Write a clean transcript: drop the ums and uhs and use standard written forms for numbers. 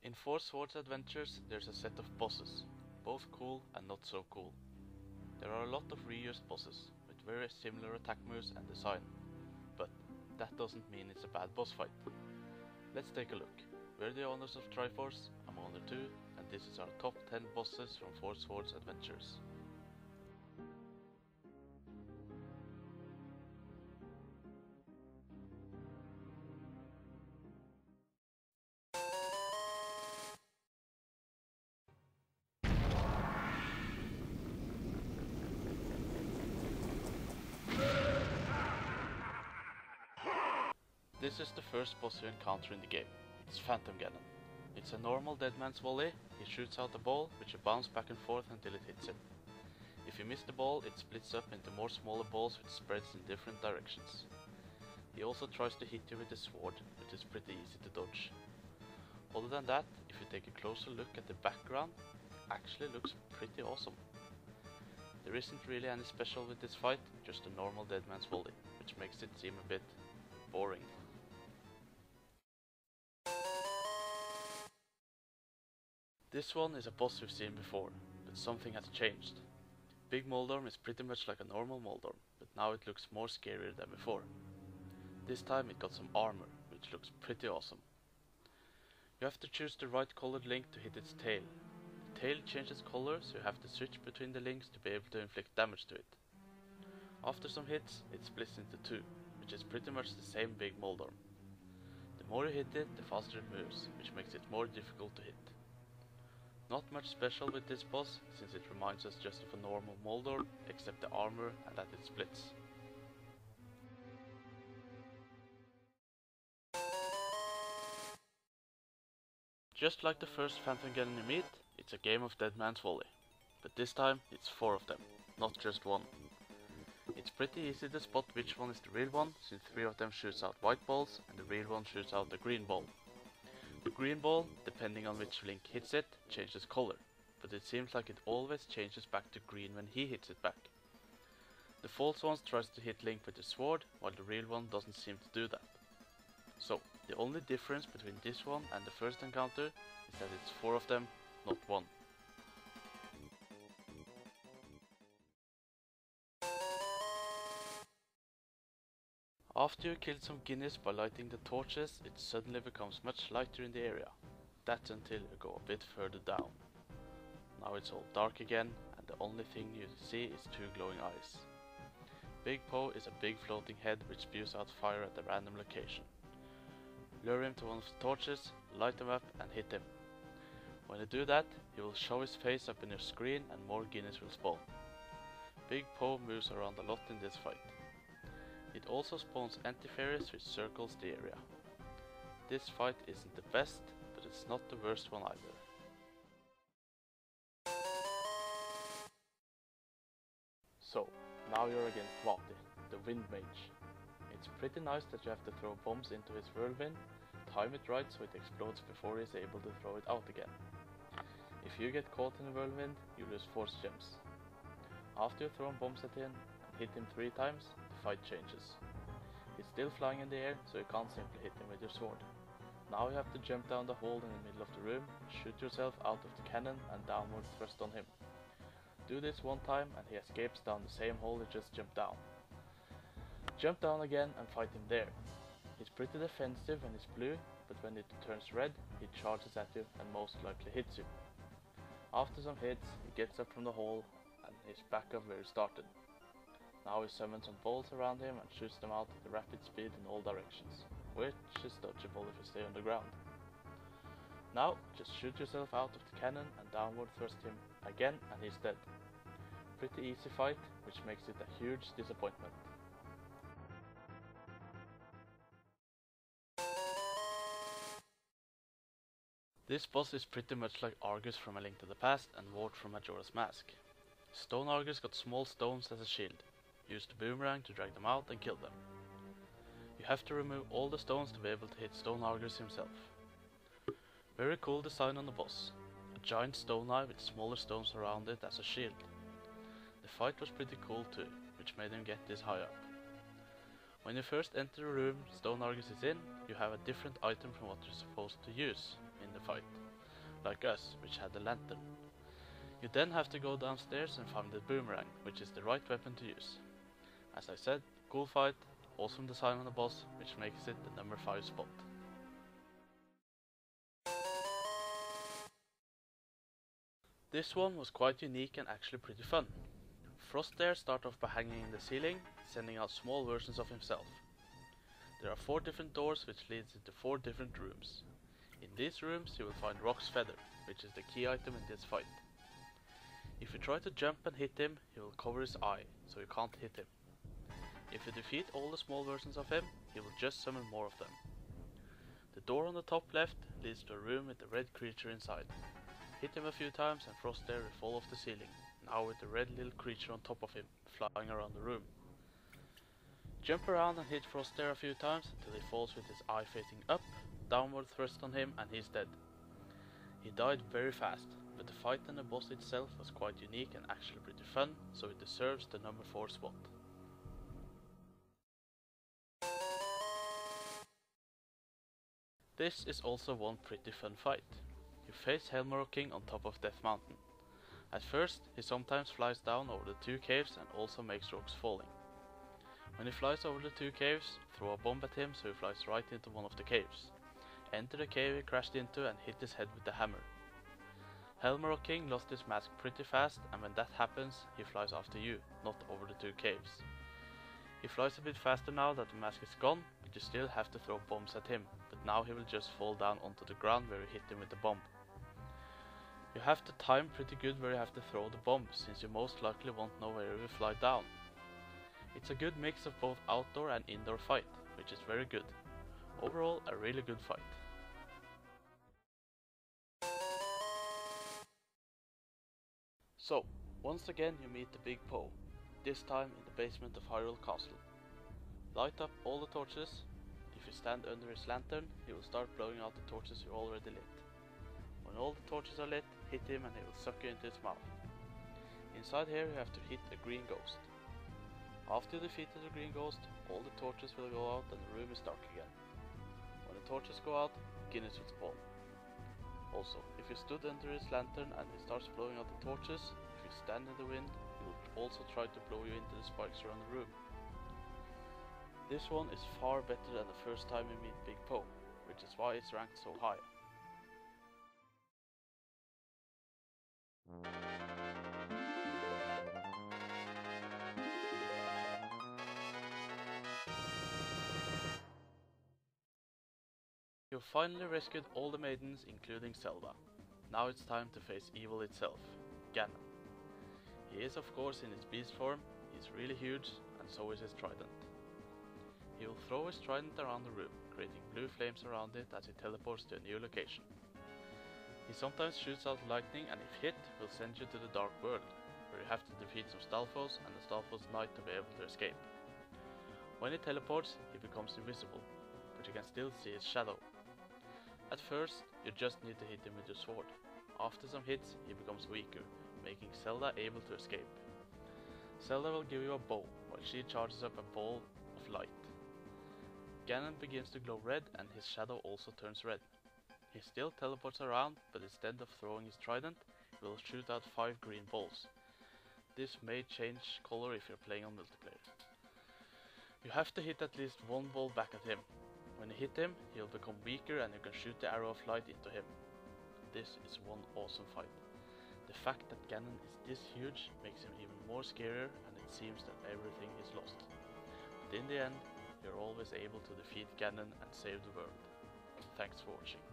In Four Swords Adventures there's a set of bosses, both cool and not so cool. There are a lot of reused bosses, with very similar attack moves and design, but that doesn't mean it's a bad boss fight. Let's take a look. We're the owners of Triforce, I'm owner 2, and this is our top 10 bosses from Four Swords Adventures. This is the first boss you encounter in the game. It's Phantom Ganon. It's a normal dead man's volley. He shoots out a ball which will bounce back and forth until it hits him. If you miss the ball, it splits up into more smaller balls which spreads in different directions. He also tries to hit you with his sword, which is pretty easy to dodge. Other than that, if you take a closer look at the background, it actually looks pretty awesome. There isn't really any special with this fight, just a normal dead man's volley, which makes it seem a bit boring. This one is a boss we've seen before, but something has changed. Big Moldorm is pretty much like a normal Moldorm, but now it looks more scarier than before. This time it got some armor, which looks pretty awesome. You have to choose the right colored link to hit its tail. The tail changes color, so you have to switch between the links to be able to inflict damage to it. After some hits, it splits into two, which is pretty much the same Big Moldorm. The more you hit it, the faster it moves, which makes it more difficult to hit. Not much special with this boss, since it reminds us just of a normal Moldorm, except the armor and that it splits. Just like the first Phantom Ganon you meet, it's a game of dead man's volley. But this time, it's 4 of them, not just one. It's pretty easy to spot which one is the real one, since 3 of them shoots out white balls and the real one shoots out the green ball. The green ball, depending on which link hits it, changes color, but it seems like it always changes back to green when he hits it back. The false one tries to hit Link with the sword, while the real one doesn't seem to do that. So, the only difference between this one and the first encounter is that it's 4 of them, not 1. After you kill some guineas by lighting the torches, it suddenly becomes much lighter in the area. That's until you go a bit further down. Now it's all dark again, and the only thing you see is 2 glowing eyes. Big Po is a big floating head which spews out fire at a random location. Lure him to one of the torches, light him up and hit him. When you do that, he will show his face up in your screen and more guineas will spawn. Big Po moves around a lot in this fight. It also spawns anti-fairies which circles the area. This fight isn't the best, but it's not the worst one either. So, now you're against Vaati, the Wind Mage. It's pretty nice that you have to throw bombs into his whirlwind, time it right so it explodes before he's able to throw it out again. If you get caught in the whirlwind, you lose force gems. After you've thrown bombs at him and hit him 3 times, the fight changes. He's still flying in the air, so you can't simply hit him with your sword. Now you have to jump down the hole in the middle of the room, shoot yourself out of the cannon and downward thrust on him. Do this 1 time and he escapes down the same hole he just jumped down. Jump down again and fight him there. He's pretty defensive when he's blue, but when it turns red, he charges at you and most likely hits you. After some hits, he gets up from the hole and he's back up where he started. Now he summons some balls around him and shoots them out at a rapid speed in all directions, which is dodgeable if you stay on the ground. Now, just shoot yourself out of the cannon and downward thrust him again and he's dead. Pretty easy fight, which makes it a huge disappointment. This boss is pretty much like Arrghus from A Link to the Past and Ward from Majora's Mask. Stone Arrghus got small stones as a shield. Use the boomerang to drag them out and kill them. You have to remove all the stones to be able to hit Stone Arrghus himself. Very cool design on the boss. A giant stone eye with smaller stones around it as a shield. The fight was pretty cool too, which made him get this high up. When you first enter the room Stone Arrghus is in, you have a different item from what you're supposed to use in the fight. like us, which had a lantern. You then have to go downstairs and find the boomerang, which is the right weapon to use. As I said, cool fight, awesome design on the boss, which makes it the number 5 spot. This one was quite unique and actually pretty fun. Froststare starts off by hanging in the ceiling, sending out small versions of himself. There are 4 different doors which leads into 4 different rooms. In these rooms you will find Rock's feather, which is the key item in this fight. If you try to jump and hit him, he will cover his eye, so you can't hit him. If you defeat all the small versions of him, he will just summon more of them. The door on the top left leads to a room with a red creature inside. Hit him a few times and Froststare will fall off the ceiling, now with the red little creature on top of him, flying around the room. Jump around and hit Froststare a few times until he falls with his eye facing up, downward thrust on him and he's dead. He died very fast, but the fight and the boss itself was quite unique and actually pretty fun, so it deserves the number 4 spot. This is also one pretty fun fight. You face Helmaroc King on top of Death Mountain. At first, he sometimes flies down over the 2 caves and also makes rocks falling. When he flies over the 2 caves, throw a bomb at him so he flies right into one of the caves. Enter the cave he crashed into and hit his head with the hammer. Helmaroc King lost his mask pretty fast, and when that happens, he flies after you, not over the 2 caves. He flies a bit faster now that the mask is gone, but you still have to throw bombs at him, but now he will just fall down onto the ground where you hit him with the bomb. You have to time pretty good where you have to throw the bomb, since you most likely won't know where he will fly down. It's a good mix of both outdoor and indoor fight, which is very good. Overall, a really good fight. So, once again you meet the Big Poe, this time in the basement of Hyrule Castle. Light up all the torches. If you stand under his lantern, he will start blowing out the torches you already lit. When all the torches are lit, hit him and he will suck you into his mouth. Inside here you have to hit a green ghost. After you defeated the green ghost, all the torches will go out and the room is dark again. When the torches go out, Guinness will spawn. Also, if you stood under his lantern and he starts blowing out the torches, if you stand in the wind, he will also try to blow you into the spikes around the room. This one is far better than the first time you meet Big Poe, which is why it's ranked so high. You've finally rescued all the maidens, including Zelda. Now it's time to face evil itself, Ganon. He is of course in his beast form, he's really huge, and so is his trident. He will throw his trident around the room, creating blue flames around it as he teleports to a new location. He sometimes shoots out lightning and if hit, will send you to the Dark World, where you have to defeat some Stalfos and the Stalfos Knight to be able to escape. When he teleports, he becomes invisible, but you can still see his shadow. At first, you just need to hit him with your sword. After some hits, he becomes weaker, making Zelda able to escape. Zelda will give you a bow, while she charges up a ball of light. Ganon begins to glow red and his shadow also turns red. He still teleports around, but instead of throwing his trident, he will shoot out 5 green balls. This may change color if you're playing on multiplayer. You have to hit at least 1 ball back at him. When you hit him, he'll become weaker and you can shoot the arrow of light into him. This is one awesome fight. The fact that Ganon is this huge makes him even more scarier and it seems that everything is lost. But in the end, you're always able to defeat Ganon and save the world. Thanks for watching.